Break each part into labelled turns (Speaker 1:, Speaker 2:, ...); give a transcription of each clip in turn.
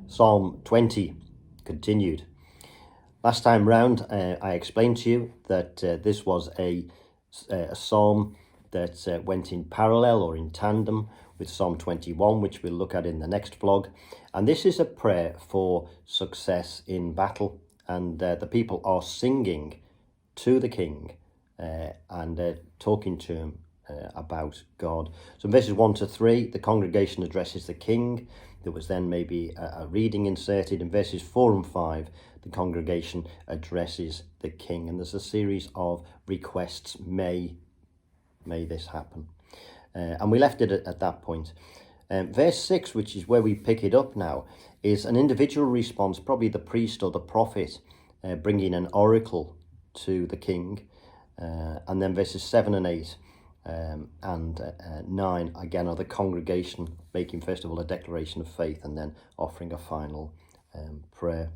Speaker 1: Psalm 20 continued. Last time round, I explained to you that this was a psalm that went in parallel or in tandem with Psalm 21, which we'll look at in the next vlog. And this is a prayer for success in battle. And the people are singing to the king and talking to him about God. So in verses 1 to 3, the congregation addresses the king. There was then maybe a reading inserted. In verses 4 and 5, the congregation addresses the king. And there's a series of requests. May this happen. And we left it at that point. Verse 6, which is where we pick it up now, is an individual response, probably the priest or the prophet, bringing an oracle to the king. And then verses 7 and 8 and 9, again, are the congregation making, first of all, a declaration of faith and then offering a final prayer.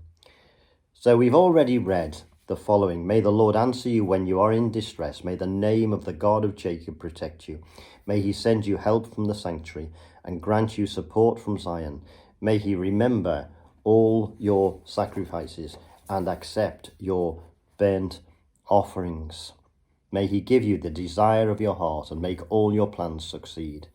Speaker 1: So we've already read the following. May the Lord answer you when you are in distress. May the name of the God of Jacob protect you. May he send you help from the sanctuary and grant you support from Zion. May he remember all your sacrifices and accept your burnt offerings. May he give you the desire of your heart and make all your plans succeed.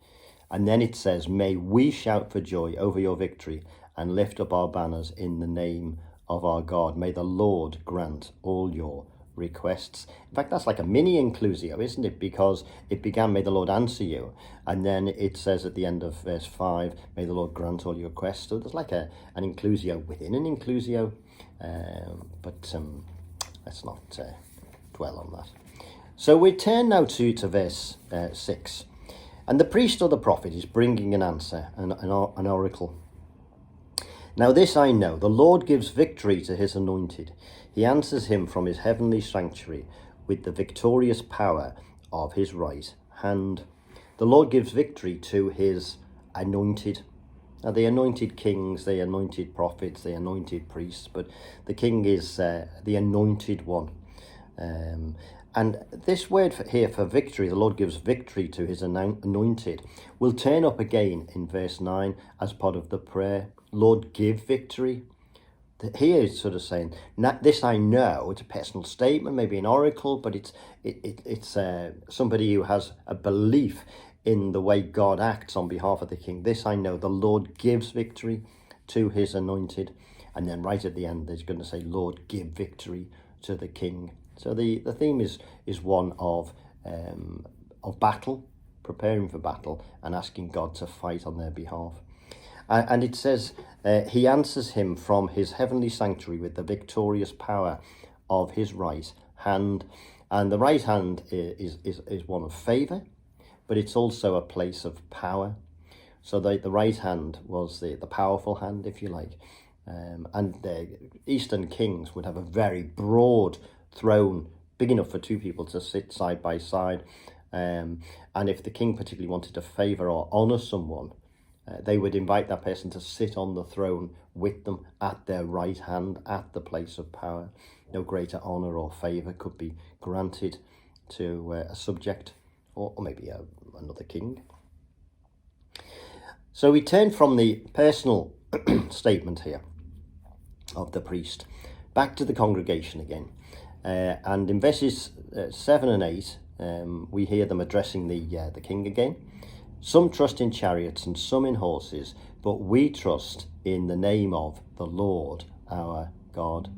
Speaker 1: And then it says, may we shout for joy over your victory and lift up our banners in the name of our God. May the Lord grant all your requests. In fact, that's like a mini inclusio, isn't it? Because it began, may the Lord answer you. And then it says at the end of verse 5, may the Lord grant all your requests. So there's like an inclusio within an inclusio. But let's not dwell on that. So we turn now to verse 6. And the priest or the prophet is bringing an answer, an oracle. Now this I know, the Lord gives victory to his anointed. He answers him from his heavenly sanctuary with the victorious power of his right hand. The Lord gives victory to his anointed. Now the anointed kings, the anointed prophets, the anointed priests, but the king is the anointed one. And this word here for victory, the Lord gives victory to his anointed, will turn up again in verse 9 as part of the prayer. Lord, give victory. Here it's sort of saying, this I know. It's a personal statement, maybe an oracle, but it's somebody who has a belief in the way God acts on behalf of the king. This I know, the Lord gives victory to his anointed. And then right at the end, there's going to say, Lord, give victory to the king. So the theme is one of battle, preparing for battle and asking God to fight on their behalf. And it says, he answers him from his heavenly sanctuary with the victorious power of his right hand. And the right hand is one of favour, but it's also a place of power. So the right hand was the powerful hand, if you like. And the Eastern kings would have a very broad throne, big enough for two people to sit side by side. And if the king particularly wanted to favour or honour someone, they would invite that person to sit on the throne with them at their right hand, at the place of power. No greater honour or favour could be granted to a subject or maybe another king. So we turn from the personal statement here of the priest back to the congregation again. And in verses 7 and 8, we hear them addressing the king again. Some trust in chariots and some in horses, but we trust in the name of the Lord our God.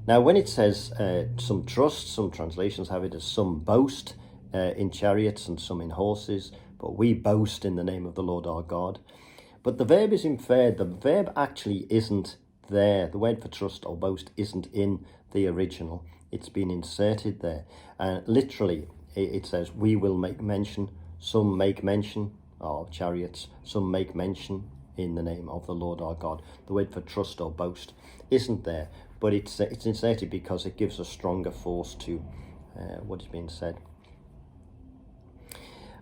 Speaker 1: Now, when it says some trust, some translations have it as some boast in chariots and some in horses, but we boast in the name of the Lord our God. But the verb is inferred. The verb actually isn't there. The word for trust or boast isn't in the original. It's been inserted there. Literally, it says, we will make mention. Some make mention of chariots. Some make mention in the name of the Lord our God. The word for trust or boast isn't there, but it's inserted because it gives a stronger force to what is being said.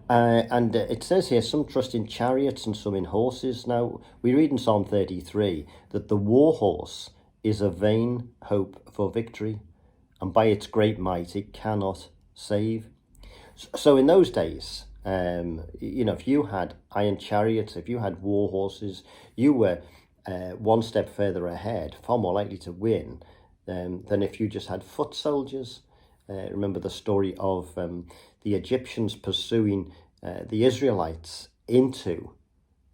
Speaker 1: And it says here, some trust in chariots and some in horses. Now, we read in Psalm 33 that the war horse is a vain hope for victory, and by its great might it cannot save. So in those days, if you had iron chariots, if you had war horses, you were one step further ahead, far more likely to win than if you just had foot soldiers. Remember the story of the Egyptians pursuing the Israelites into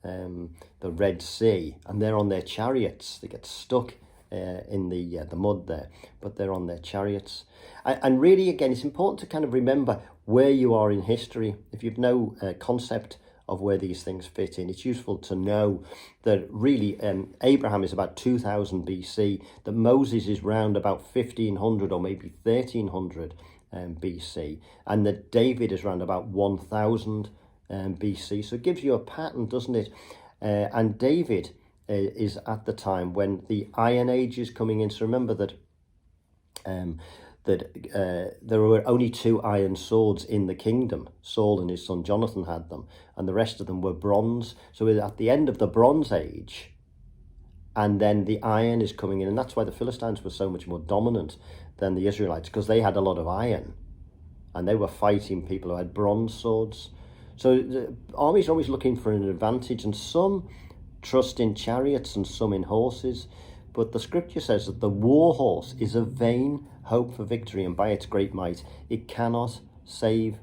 Speaker 1: the Red Sea, and they're on their chariots. They get stuck in the mud there, but they're on their chariots. And really, again, it's important to kind of remember where you are in history. If you've no concept of where these things fit in, it's useful to know that really Abraham is about 2000 BC, that Moses is round about 1500 or maybe 1300 BC, and that David is round about 1000 BC. So it gives you a pattern, doesn't it? And David is at the time when the Iron Age is coming in. So remember that there were only 2 iron swords in the kingdom. Saul and his son Jonathan had them, and the rest of them were bronze. So we're at the end of the Bronze Age, and then the iron is coming in, and that's why the Philistines were so much more dominant than the Israelites, because they had a lot of iron, and they were fighting people who had bronze swords. So the army's always looking for an advantage, and some trust in chariots and some in horses. But the scripture says that the war horse is a vain hope for victory, and by its great might it cannot save.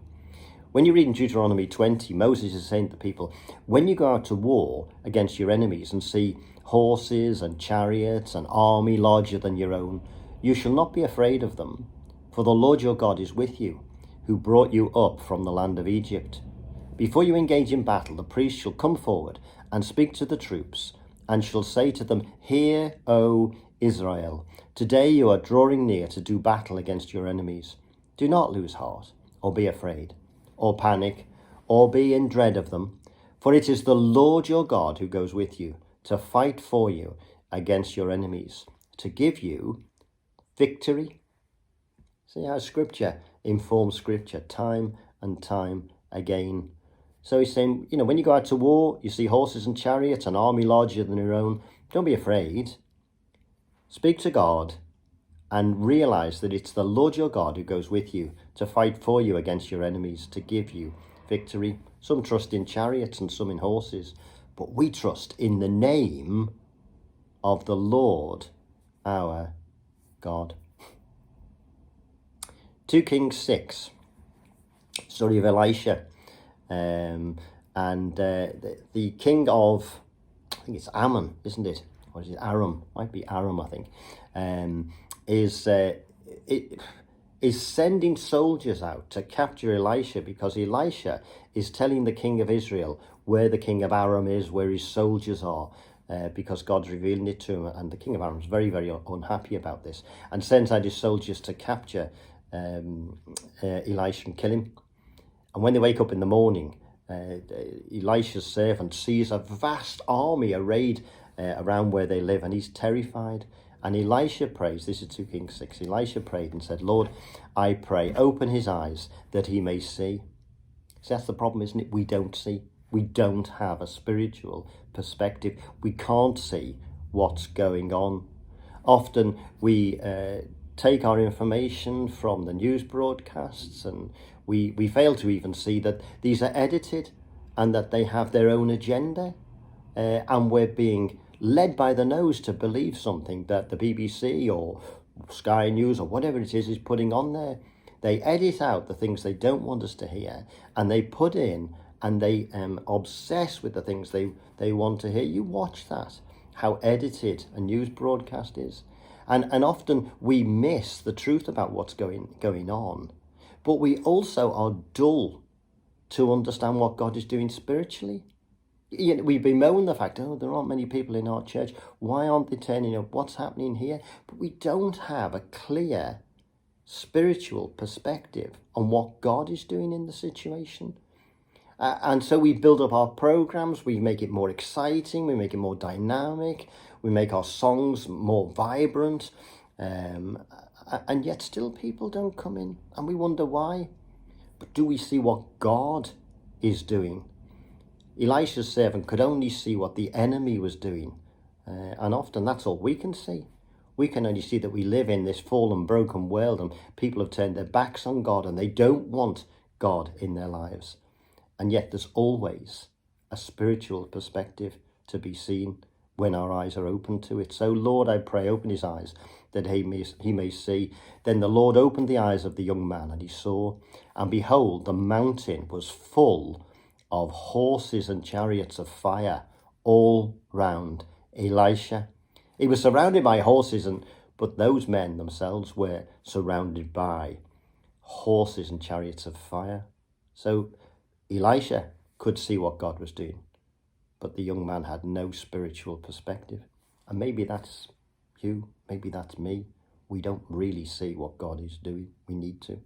Speaker 1: When you read in Deuteronomy 20, Moses is saying to the people, when you go out to war against your enemies and see horses and chariots, an army larger than your own, you shall not be afraid of them, for the Lord your God is with you, who brought you up from the land of Egypt. Before you engage in battle, the priest shall come forward and speak to the troops, and shall say to them, Hear, O Israel, today you are drawing near to do battle against your enemies. Do not lose heart, or be afraid, or panic, or be in dread of them, for it is the Lord your God who goes with you to fight for you against your enemies, to give you victory. See how scripture informs scripture time and time again. So he's saying, when you go out to war, you see horses and chariots, an army larger than your own. Don't be afraid. Speak to God and realize that it's the Lord your God who goes with you to fight for you against your enemies, to give you victory. Some trust in chariots and some in horses, but we trust in the name of the Lord our God. 2 Kings 6, story of Elisha. And the king of, I think it's Ammon, isn't it? Or is it Aram? Might be Aram, I think. Is sending soldiers out to capture Elisha, because Elisha is telling the king of Israel where the king of Aram is, where his soldiers are, because God's revealing it to him. And the king of Aram is very, very unhappy about this, and sends out his soldiers to capture Elisha and kill him. And when they wake up in the morning, Elisha's servant sees a vast army arrayed around where they live, and he's terrified. And Elisha prays, this is 2 Kings 6, Elisha prayed and said, Lord, I pray, open his eyes that he may see. So that's the problem, isn't it? We don't see. We don't have a spiritual perspective. We can't see what's going on. Often we take our information from the news broadcasts, and we fail to even see that these are edited and that they have their own agenda, and we're being led by the nose to believe something that the BBC or Sky News or whatever it is putting on there. They edit out the things they don't want us to hear, and they put in, and they obsess with the things they want to hear. You watch that, how edited a news broadcast is. And often we miss the truth about what's going on. But we also are dull to understand what God is doing spiritually. We bemoan the fact, there aren't many people in our church. Why aren't they turning up? What's happening here? But we don't have a clear spiritual perspective on what God is doing in the situation. And so we build up our programs, we make it more exciting, we make it more dynamic, we make our songs more vibrant, and yet still people don't come in, and we wonder why. But do we see what God is doing? Elisha's servant could only see what the enemy was doing, and often that's all we can see. We can only see that we live in this fallen, broken world, and people have turned their backs on God, and they don't want God in their lives. And yet there's always a spiritual perspective to be seen when our eyes are open to it. So, Lord, I pray, open his eyes that he may see. Then the Lord opened the eyes of the young man, and he saw, and behold, the mountain was full of horses and chariots of fire all round Elisha. He was surrounded by horses, but those men themselves were surrounded by horses and chariots of fire. So Elisha could see what God was doing, but the young man had no spiritual perspective. And maybe that's you, maybe that's me. We don't really see what God is doing. We need to.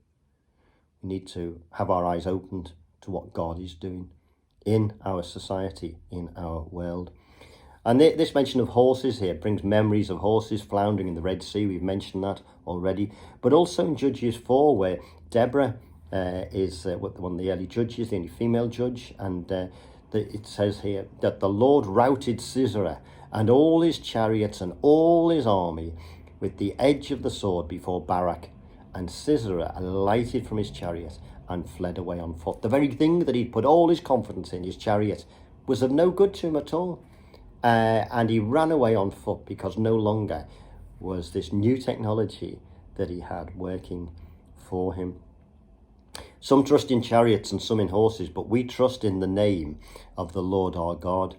Speaker 1: We need to have our eyes opened to what God is doing in our society, in our world. And this mention of horses here brings memories of horses floundering in the Red Sea. We've mentioned that already. But also in Judges 4, where Deborah is one of the early judges, the only female judge. And it says here that the Lord routed Sisera and all his chariots and all his army with the edge of the sword before Barak. And Sisera alighted from his chariot and fled away on foot. The very thing that he'd put all his confidence in, his chariot, was of no good to him at all. And he ran away on foot because no longer was this new technology that he had working for him. Some trust in chariots and some in horses, but we trust in the name of the Lord our God.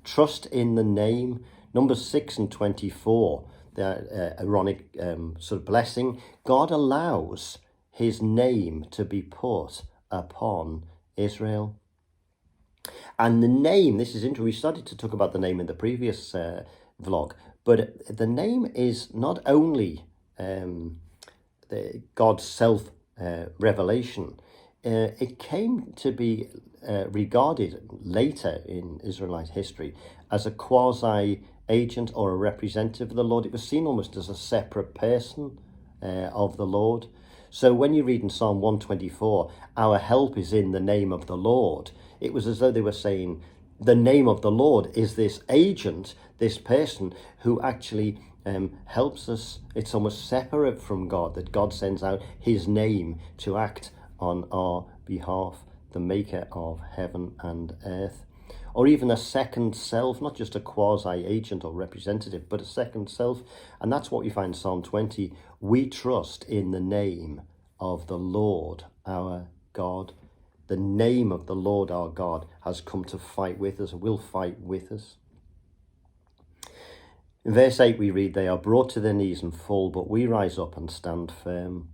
Speaker 1: Trust in the name. Numbers 6 and 24, the ironic sort of blessing. God allows his name to be put upon Israel. And the name, this is interesting, we started to talk about the name in the previous vlog, but the name is not only God's self-revelation, it came to be regarded later in Israelite history as a quasi-agent or a representative of the Lord. It was seen almost as a separate person of the Lord. So when you read in Psalm 124, our help is in the name of the Lord, it was as though they were saying the name of the Lord is this agent, this person who actually helps us. It's almost separate from God, that God sends out his name to act on our behalf, the maker of heaven and earth. Or even a second self, not just a quasi-agent or representative, but a second self. And that's what we find in Psalm 20. We trust in the name of the Lord our God. The name of the Lord our God has come to fight with us, will fight with us. In verse 8 we read, they are brought to their knees and fall, but we rise up and stand firm.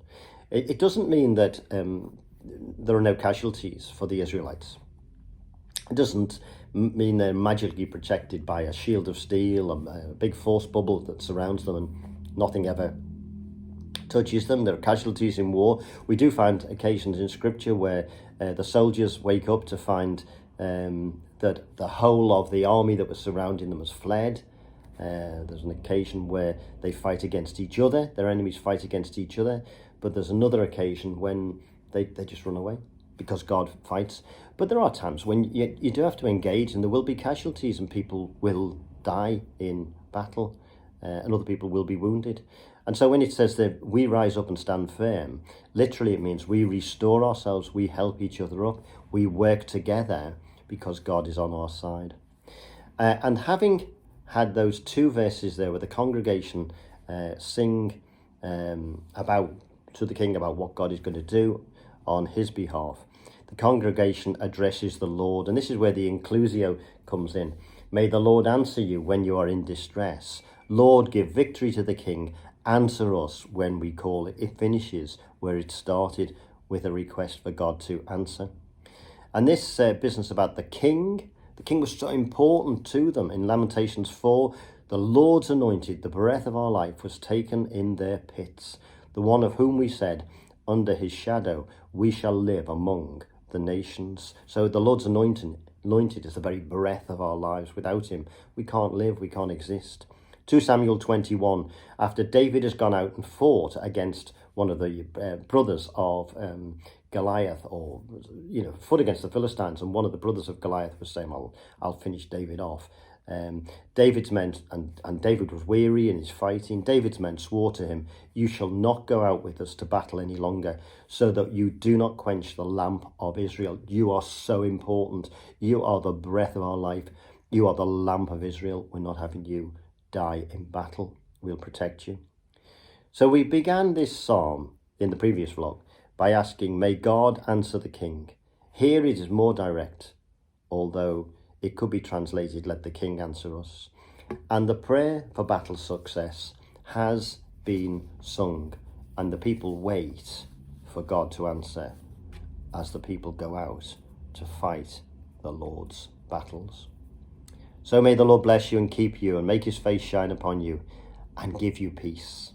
Speaker 1: It doesn't mean that there are no casualties for the Israelites. It doesn't mean they're magically protected by a shield of steel, a big force bubble that surrounds them and nothing ever touches them. There are casualties in war. We do find occasions in scripture where the soldiers wake up to find that the whole of the army that was surrounding them has fled. There's an occasion where they fight against each other, their enemies fight against each other, but there's another occasion when they just run away because God fights. But there are times when you do have to engage, and there will be casualties and people will die in battle and other people will be wounded. And so when it says that we rise up and stand firm, literally it means we restore ourselves, we help each other up, we work together because God is on our side. And having had those two verses there where the congregation sing to the king about what God is going to do on his behalf, the congregation addresses the Lord, and this is where the inclusio comes in. May the Lord answer you when you are in distress. Lord, give victory to the king. Answer us when we call it. It finishes where it started, with a request for God to answer. And this business about the king was so important to them. In Lamentations 4, the Lord's anointed, the breath of our life, was taken in their pits. The one of whom we said, under his shadow we shall live among the nations. So the Lord's anointed is the very breath of our lives. Without him, we can't live, we can't exist. 2 Samuel 21, after David has gone out and fought against one of the brothers of Goliath, or, fought against the Philistines, and one of the brothers of Goliath was saying, I'll finish David off. David's men, and David was weary in his fighting, David's men swore to him, you shall not go out with us to battle any longer, so that you do not quench the lamp of Israel. You are so important. You are the breath of our life. You are the lamp of Israel. We're not having you die in battle. We'll protect you. So we began this psalm in the previous vlog by asking, may God answer the king. Here it is more direct, although it could be translated, let the king answer us. And the prayer for battle success has been sung, and the people wait for God to answer as the people go out to fight the Lord's battles. So may the Lord bless you and keep you and make his face shine upon you and give you peace.